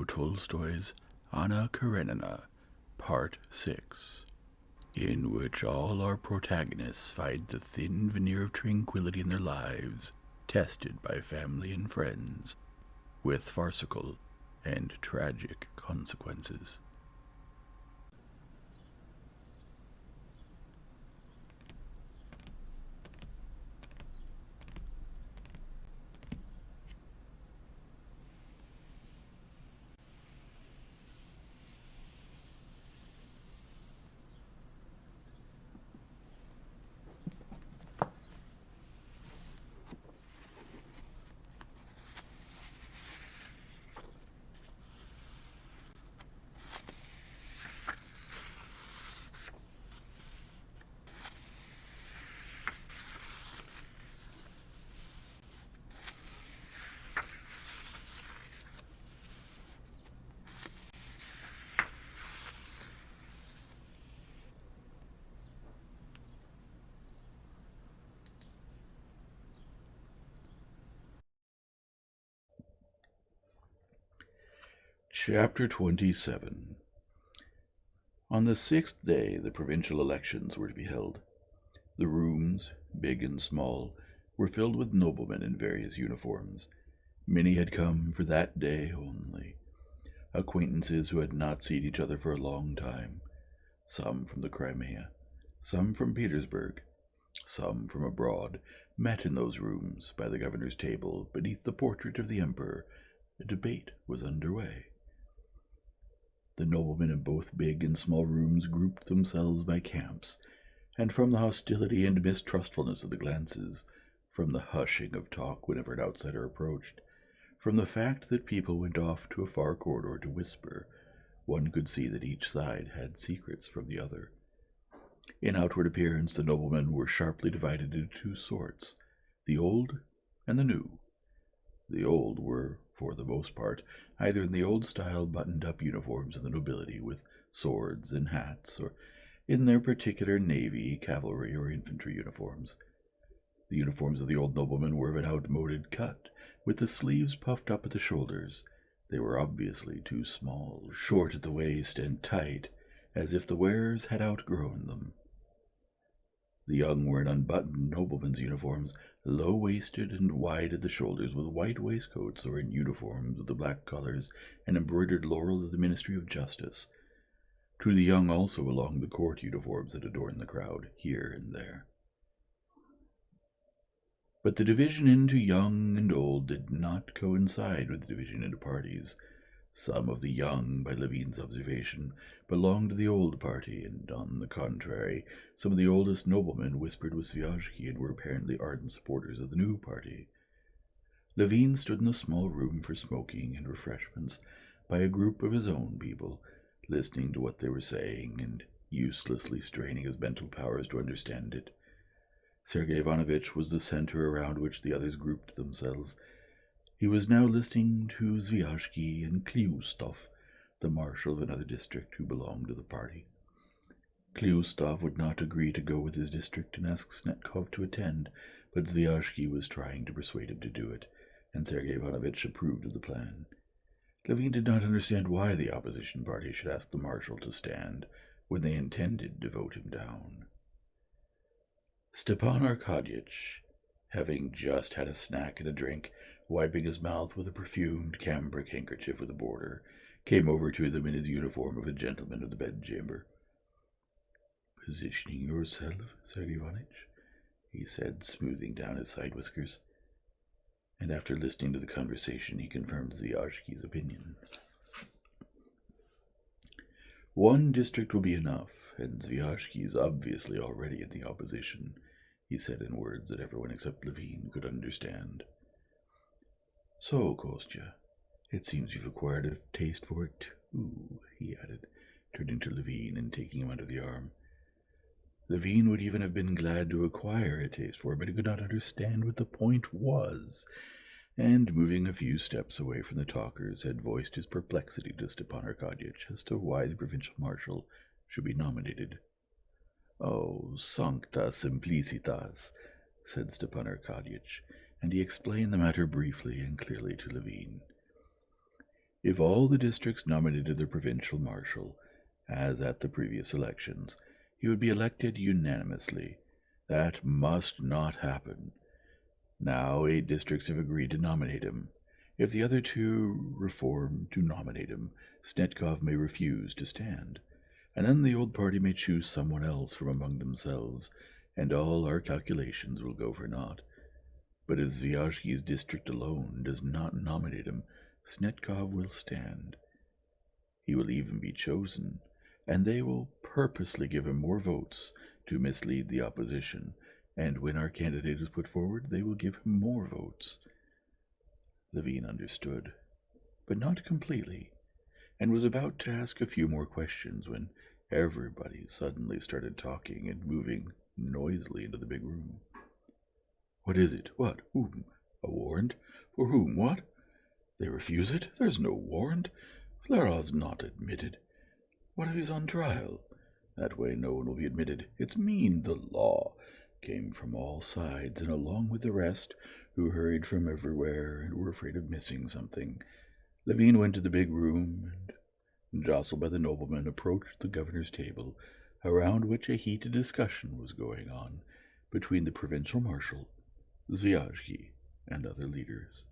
Leo Tolstoy's Anna Karenina, Part 6, in which all our protagonists find the thin veneer of tranquility in their lives tested by family and friends, with farcical and tragic consequences. Chapter 27. On the 6th day, the provincial elections were to be held. The rooms, big and small, were filled with noblemen in various uniforms. Many had come for that day only, acquaintances who had not seen each other for a long time, some from the Crimea, some from Petersburg, some from abroad, met in those rooms by the governor's table beneath the portrait of the emperor. A debate was under way. The noblemen in both big and small rooms grouped themselves by camps, and from the hostility and mistrustfulness of the glances, from the hushing of talk whenever an outsider approached, from the fact that people went off to a far corridor to whisper, one could see that each side had secrets from the other. In outward appearance, the noblemen were sharply divided into two sorts, the old and the new. The old were, for the most part, either in the old-style buttoned-up uniforms of the nobility with swords and hats, or in their particular navy, cavalry, or infantry uniforms. The uniforms of the old noblemen were of an outmoded cut, with the sleeves puffed up at the shoulders. They were obviously too small, short at the waist, and tight, as if the wearers had outgrown them. The young were in unbuttoned noblemen's uniforms, low-waisted and wide at the shoulders, with white waistcoats, or in uniforms with the black collars and embroidered laurels of the Ministry of Justice. To the young also belonged the court uniforms that adorned the crowd, here and there. But the division into young and old did not coincide with the division into parties. Some of the young, by Levin's observation, belonged to the old party, and, on the contrary, some of the oldest noblemen whispered with Sviazhsky and were apparently ardent supporters of the new party. Levin stood in a small room for smoking and refreshments by a group of his own people, listening to what they were saying and uselessly straining his mental powers to understand it. Sergei Ivanovitch was the center around which the others grouped themselves. He was now listening to Sviazhsky and Kliustov, the marshal of another district who belonged to the party. Kliustov would not agree to go with his district and asked Snetkov to attend, but Sviazhsky was trying to persuade him to do it, and Sergei Ivanovitch approved of the plan. Levin did not understand why the opposition party should ask the marshal to stand when they intended to vote him down. Stepan Arkadyevitch, having just had a snack and a drink, wiping his mouth with a perfumed cambric handkerchief with a border, came over to them in his uniform of a gentleman of the bedchamber. "Positioning yourself, Sergei Ivanovitch," he said, smoothing down his side whiskers. And after listening to the conversation, he confirmed Sviazhsky's opinion. "One district will be enough, and Sviazhsky is obviously already in the opposition," he said in words that everyone except Levin could understand. "So, Kostya, it seems you've acquired a taste for it too," he added, turning to Levin and taking him under the arm. Levin would even have been glad to acquire a taste for it, but he could not understand what the point was, and, moving a few steps away from the talkers, had voiced his perplexity to Stepan Arkadyevitch as to why the provincial marshal should be nominated. "Oh, sancta simplicitas," said Stepan Arkadyevitch, and he explained the matter briefly and clearly to Levin. If all the districts nominated the provincial marshal, as at the previous elections, he would be elected unanimously. That must not happen. Now 8 districts have agreed to nominate him. If the other 2 reform to nominate him, Snetkov may refuse to stand, and then the old party may choose someone else from among themselves, and all our calculations will go for naught. But if Zviazhsky's district alone does not nominate him, Snetkov will stand. He will even be chosen, and they will purposely give him more votes to mislead the opposition, and when our candidate is put forward, they will give him more votes. Levin understood, but not completely, and was about to ask a few more questions when everybody suddenly started talking and moving noisily into the big room. What is it? What? Whom? A warrant? For whom? What? They refuse it? There's no warrant. Flerov's not admitted. What if he's on trial? That way no one will be admitted. It's mean, the law, came from all sides, and along with the rest, who hurried from everywhere and were afraid of missing something, Levin went to the big room and, jostled by the noblemen, approached the governor's table, around which a heated discussion was going on between the provincial marshal, Zviazhsky, and other leaders.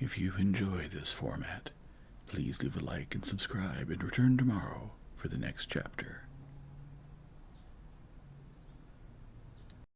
If you enjoy this format, please leave a like and subscribe and return tomorrow for the next chapter.